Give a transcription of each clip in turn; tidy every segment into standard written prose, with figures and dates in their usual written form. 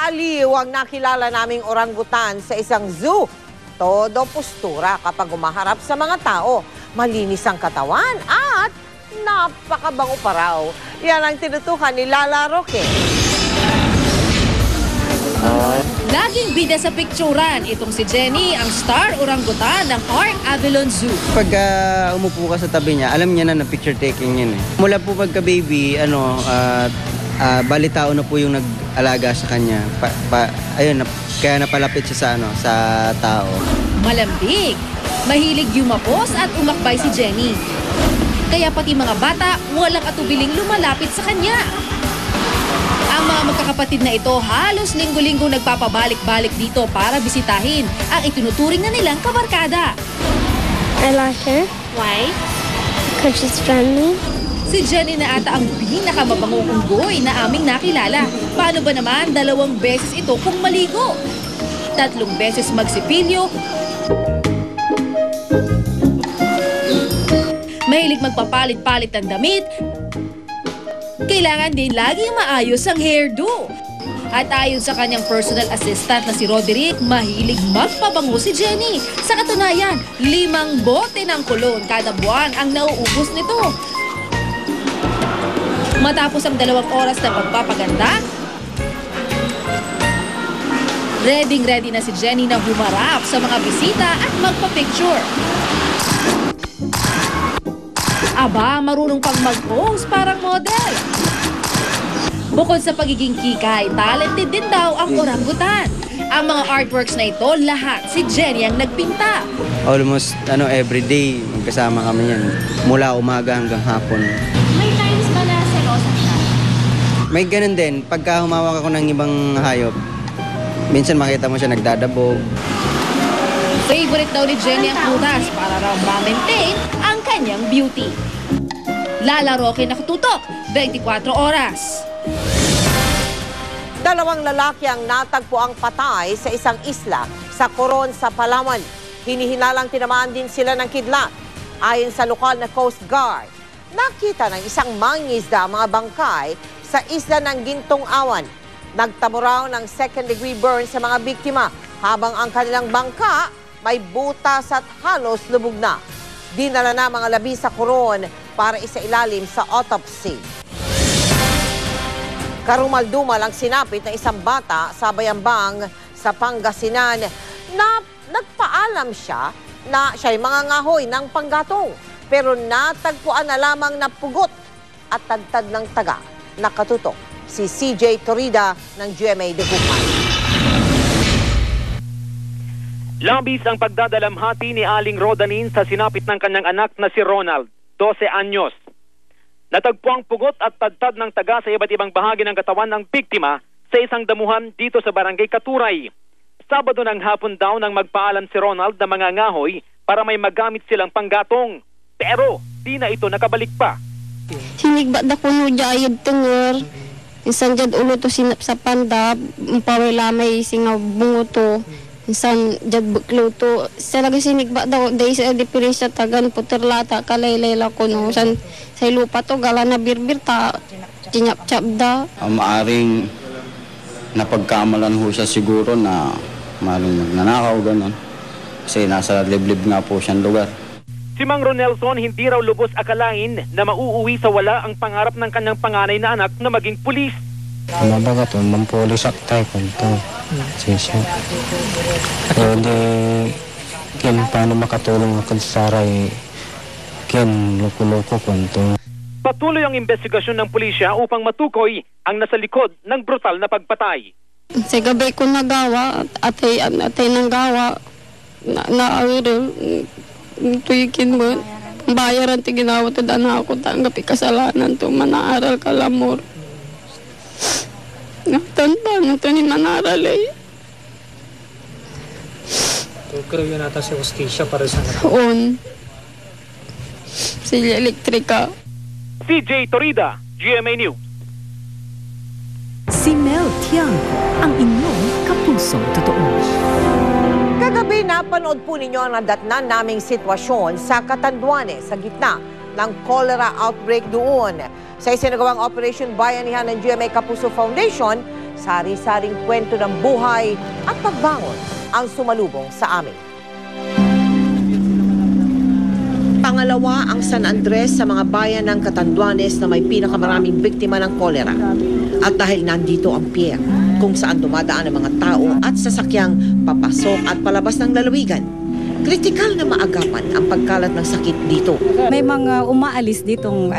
Naaliw ang nakilala naming orangutan sa isang zoo. Todo postura kapag umaharap sa mga tao. Malinis ang katawan at napakabango pa raw. Yan ang tinutukan ni Lala Roque. Laging bida sa pikturan, itong si Jenny, ang star orangutan ng Park Avalon Zoo. Pag umupo ka sa tabi niya, alam niya na picture taking yun eh. Mula po pagka-baby, balitao na po yung nag-alaga sa kanya. Kaya napalapit siya sa tao. Malambig, mahilig yumapos at umakbay si Jenny. Kaya pati mga bata, walang atubiling lumalapit sa kanya. Ang mga magkakapatid na ito halos linggo-linggo nagpapabalik-balik dito para bisitahin ang itinuturing na nilang kabarkada. I like her. Why? Because she's friendly. Si Jenny na ata ang pinakamabangong unggoy na aming nakilala. Paano ba naman 2 beses ito kung maligo? 3 beses magsipilyo. Mahilig magpapalit-palit ng damit. Kailangan din laging maayos ang hairdo. At ayon sa kanyang personal assistant na si Roderick, mahilig magpabango si Jenny. Sa katunayan, 5 bote ng kolon kada buwan ang nauubos nito. Matapos ang 2 oras na pagpapaganda, ready na si Jenny na humarap sa mga bisita at magpa-picture. Aba, marunong pang mag-pose parang model. Bukod sa pagiging kikay, talented din daw ang orangutan. Ang mga artworks na ito, lahat si Jenny ang nagpinta. Almost everyday magkasama kami yan. Mula umaga hanggang hapon. May times ba na selosa siya? May ganun din. Pagka humawak ako ng ibang hayop, minsan makita mo siya nagdadabog. Favorite daw ni Jenny ang prutas para raw ma-maintain ang kanyang beauty. Lala Roque nakatutok, 24 oras. 2 lalaki ang natagpuang patay sa isang isla sa Coron sa Palawan. Hinihinalang tinamaan din sila ng kidlat. Ayon sa lokal na Coast Guard, nakita ng isang mangingisda ang mga bangkay sa isla ng Gintong Awan. Nagtamo raw ng 2nd-degree burn sa mga biktima habang ang kanilang bangka may butas at halos lubog na. Dinala na mga labi sa Coron para isailalim sa autopsy. Karumal-dumal ang sinapit ng isang bata sa Bayambang sa Pangasinan na nagpaalam siya na siya'y mangangahoy ng panggatong. Pero natagpuan na lamang na pugot at tagtad ng taga. Nakatutok si CJ Torida ng GMA Dagupan. Labis ang pagdadalamhati ni Aling Rodanin sa sinapit ng kanyang anak na si Ronald, 12 anyos. Natagpuang pugot at tadtad ng taga sa iba't ibang bahagi ng katawan ng biktima sa isang damuhan dito sa Barangay Katuray. Sabado ng hapon daw nang magpaalam si Ronald na mangangahoy para may magamit silang panggatong. Pero di na ito nakabalik pa. Sinigbat na kuno dyan tengor. Insan dyan ulo to sinap sa pandap. Pawala may singaw bungo to. Insan dyan buklo to. Salaga sinigbat daw. Dahil sa diferensya tagan puterlata kalaylayla kuno. San sa lupa to gala na birbir ta. Tinyap-chap da. Maaring napagkamalan ho siya siguro na maaaring nagnanakaw gano'n. Kasi nasa liblib nga po siyang lugar. Si Mang Ronelson hindi raw lubos akalain na mauuwi sa wala ang pangarap ng kanyang panganay na anak na maging pulis. Mabaga to, mampulis at tayo kunto. Sisya. Hindi, paano makatulong ako sa saray, loko-loko kunto. Patuloy ang investigasyon ng pulisya upang matukoy ang nasa likod ng brutal na pagpatay. Sa gabi ko nagawa, atay nang gawa, naawiril, tuyikin mo, bayaran ti ginawa to dana ako tanggap kasalanan to, manaaral ka lamor. Natantan na to ni manaaral eh. Tukro yun nata si Justisya para sa nato. On. Sila elektrika. CJ Torida, GMA News. Si Mel Tiangco, ang inyong kapusong totoo. Kagabi napanood po ninyo ang nadatnan naming sitwasyon sa Catanduanes sa gitna ng cholera outbreak doon. Sa isinagawang Operation Bayanihan ng GMA Kapuso Foundation, sari-saring kwento ng buhay at pagbangon ang sumalubong sa amin. Pangalawa ang San Andres sa mga bayan ng Catanduanes na may pinakamaraming biktima ng kolera. At dahil nandito ang pier, kung saan dumadaan ang mga tao at sasakyang papasok at palabas ng lalawigan, kritikal na maagapan ang pagkalat ng sakit dito. May mga umaalis ditong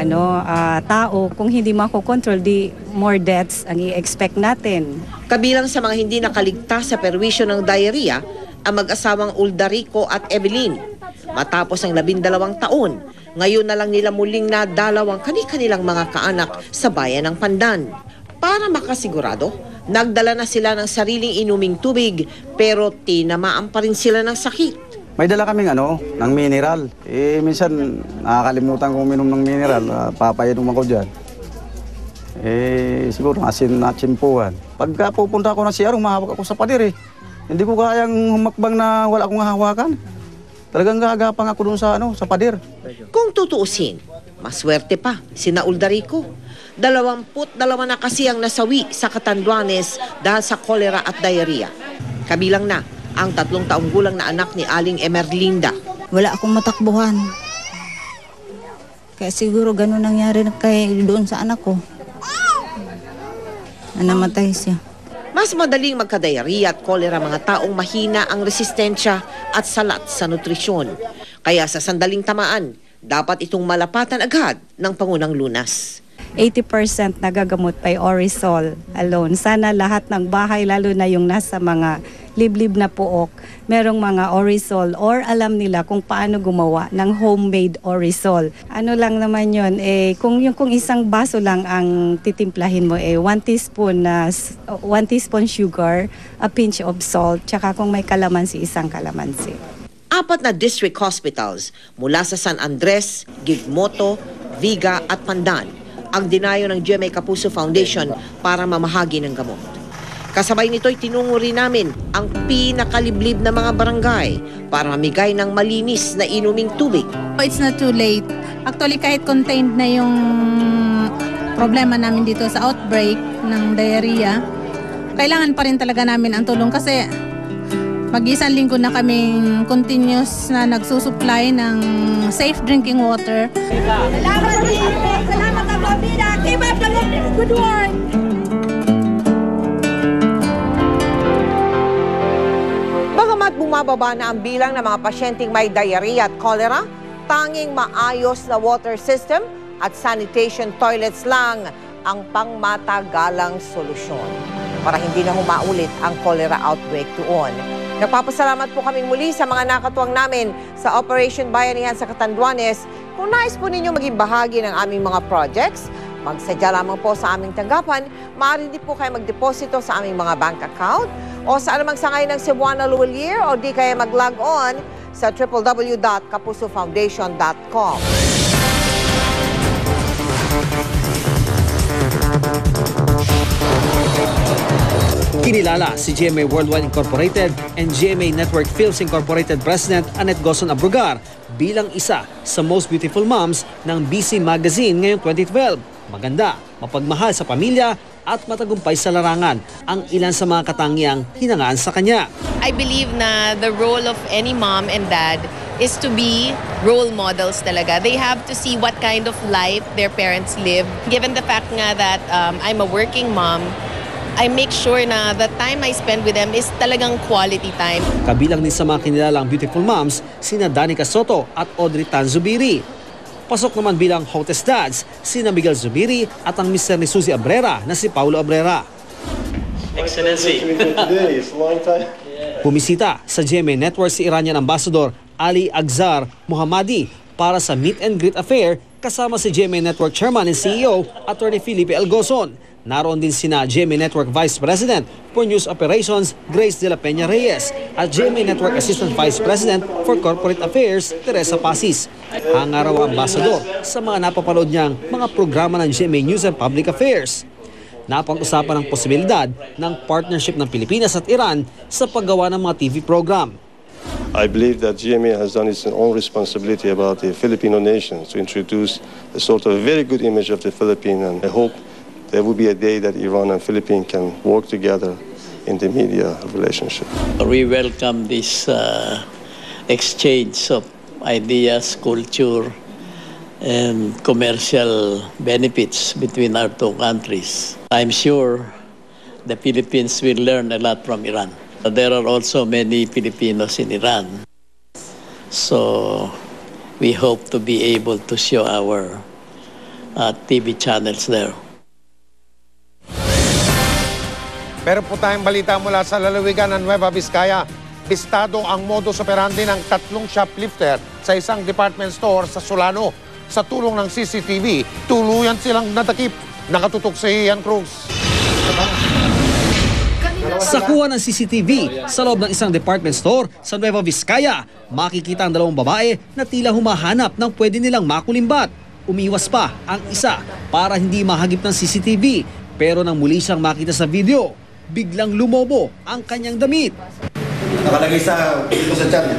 tao, kung hindi makokontrol, di more deaths ang i-expect natin. Kabilang sa mga hindi nakaligtas sa perwisyo ng diarrhea, ang mag-asawang Uldarico at Evelyn. Matapos ang 12 taon, ngayon na lang nila muling nadalaw ang kani-kanilang mga kaanak sa bayan ng Pandan. Para makasigurado, nagdala na sila ng sariling inuming tubig pero tinamaan pa rin sila ng sakit. May dala kaming ng mineral. Minsan nakakalimutan kong uminom ng mineral, papainom ako dyan. Siguro asin na tsimpuhan. Pagka pupunta ako ng CR, humahawak ako sa pader . Hindi ko kayang humakbang na wala akong hahawakan. Talagang gagapang ako dun sa pader. Kung tutuusin, maswerte pa sina Uldarico. 22 na kasi ang nasawi sa Catanduanes dahil sa kolera at diarrhea. Kabilang na ang 3 taong gulang na anak ni Aling Emerlinda. Wala akong matakbuhan. Kaya siguro ganun nangyari doon sa anak ko. Namatay siya. Mas madaling magka-diarrhea at kolera mga taong mahina ang resistensya at salat sa nutrisyon. Kaya sa sandaling tamaan, dapat itong malapatan agad ng Pangunang Lunas. 80% nagagamot by Orisol alone. Sana lahat ng bahay, lalo na yung nasa mga liblib na puok, merong mga Orisol or alam nila kung paano gumawa ng homemade Orisol. Ano lang naman yun, kung isang baso lang ang titimplahin mo, 1 teaspoon sugar, a pinch of salt, tsaka kung may kalamansi, isang kalamansi. 4 na district hospitals mula sa San Andres, Gigmoto, Viga at Pandan ang dinayo ng GMA Kapuso Foundation para mamahagi ng gamot. Kasabay nito'y tinungo rin namin ang pinakaliblib na mga barangay para mamigay ng malinis na inuming tubig. It's not too late. Actually, kahit contained na yung problema namin dito sa outbreak ng diarrhea, kailangan pa rin talaga namin ang tulong kasi mag-isang linggo na kaming continuous na nagsusupply ng safe drinking water. Salamat ang pamilya! Keep up the good work! Bagamat bumababa na ang bilang ng mga pasyenteng may diarrhea at cholera, tanging maayos na water system at sanitation toilets lang ang pangmatagalang solusyon para hindi na humaulit ang cholera outbreak doon. Nagpapasalamat po kaming muli sa mga nakatuwang namin sa Operation Bayanihan sa Catanduanes. Kung nais po ninyo maging bahagi ng aming mga projects, magsadya lamang po sa aming tanggapan. Maaari din po kayo magdeposito sa aming mga bank account o sa anumang sangay ng Cebuana Luwalier o di kaya mag-log on sa www.kapusofoundation.com. Kinilala si GMA Worldwide Incorporated and GMA Network Films Incorporated President Annette Gozon Abrugar bilang isa sa most beautiful moms ng BC Magazine ngayong 2012. Maganda, mapagmahal sa pamilya at matagumpay sa larangan ang ilan sa mga katangiang hinangaan sa kanya. I believe na the role of any mom and dad is to be role models talaga. They have to see what kind of life their parents live. Given the fact nga that I'm a working mom, I make sure na the time I spend with them is talagang quality time. Kabilang din sa mga kinilalang beautiful moms, sina Danica Soto at Audrey Tan Zubiri. Pasok naman bilang hottest dads, sina Miguel Zubiri at ang mister ni Suzy Abrera na si Paulo Abrera. Excellency. Bumisita sa GMA Network si Iranian Ambassador Ali Agzar Muhammadi para sa meet and greet affair kasama si GMA Network Chairman and CEO Attorney Felipe L. Gozon. Naroon din sina GMA Network Vice President for News Operations Grace de la Peña Reyes at GMA Network Assistant Vice President for Corporate Affairs Teresa Pasis. Hanga raw ang ambasador sa mga napapanood niyang mga programa ng GMA News and Public Affairs. Napag-usapan ang posibilidad ng partnership ng Pilipinas at Iran sa paggawa ng mga TV program. I believe that GMA has done its own responsibility about the Filipino nation to introduce a sort of very good image of the Philippines, and I hope there will be a day that Iran and Philippines can work together in the media relationship. We welcome this exchange of ideas, culture, and commercial benefits between our two countries. I'm sure the Philippines will learn a lot from Iran. There are also many Filipinos in Iran. So we hope to be able to show our TV channels there. Meron po tayong balita mula sa lalawigan ng Nueva Vizcaya. Pistado ang modus operandi ng 3 shoplifter sa isang department store sa Solano. Sa tulong ng CCTV, tuluyan silang natakip. Nakatutok si Ian Cruz. Sa kuha ng CCTV sa loob ng isang department store sa Nueva Vizcaya, makikita ang 2 babae na tila humahanap ng pwede nilang makulimbat. Umiwas pa ang isa para hindi mahagip ng CCTV, pero nang muli siyang makita sa video, biglang lumobo ang kanyang damit. Nakalagay dito sa tiyan.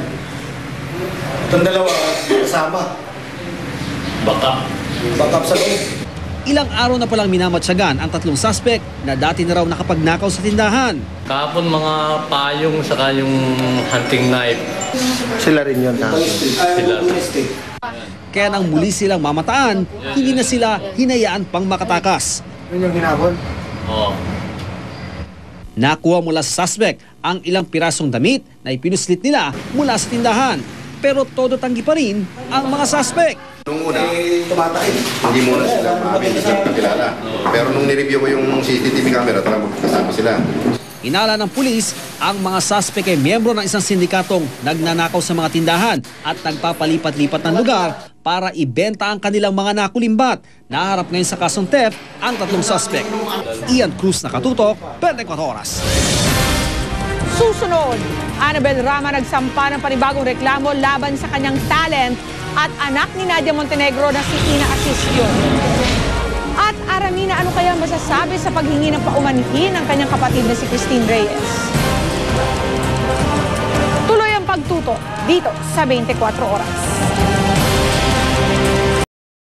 Itong 2 kasama. Bakap sa loob. Ilang araw na palang minamatsagan ang 3 suspect na dati na raw nakapagnakaw sa tindahan. Kahapon mga payong saka yung hunting knife. Sila rin yun. Sila. Kaya nang muli silang mamataan, hindi na sila hinayaan pang makatakas. Yun yung hinabol? Oo. Nakuha mula sa suspect ang ilang pirasong damit na ipinuslit nila mula sa tindahan. Pero todo tanggi pa rin ang mga suspect. Nung una, hindi muna sila hindi sila kakilala. Pero nung nireview ko yung CCTV camera, talagang kasama sila. Inala ng pulis, ang mga suspect ay miyembro ng isang sindikatong nagnanakaw sa mga tindahan at nagpapalipat-lipat ng lugar para ibenta ang kanilang mga nakulimbat. Naharap ngayon sa kasong theft ang 3 suspect. Ian Cruz, nakatutok, 24 Oras. Susunod, Annabel Rama nagsampa ng panibagong reklamo laban sa kanyang talent at anak ni Nadia Montenegro na si Ina Asisio. At Aramina, ano kaya masasabi sa paghingi ng paumanhin ng kanyang kapatid na si Christine Reyes? Tuloy ang pagtutok dito sa 24 Oras.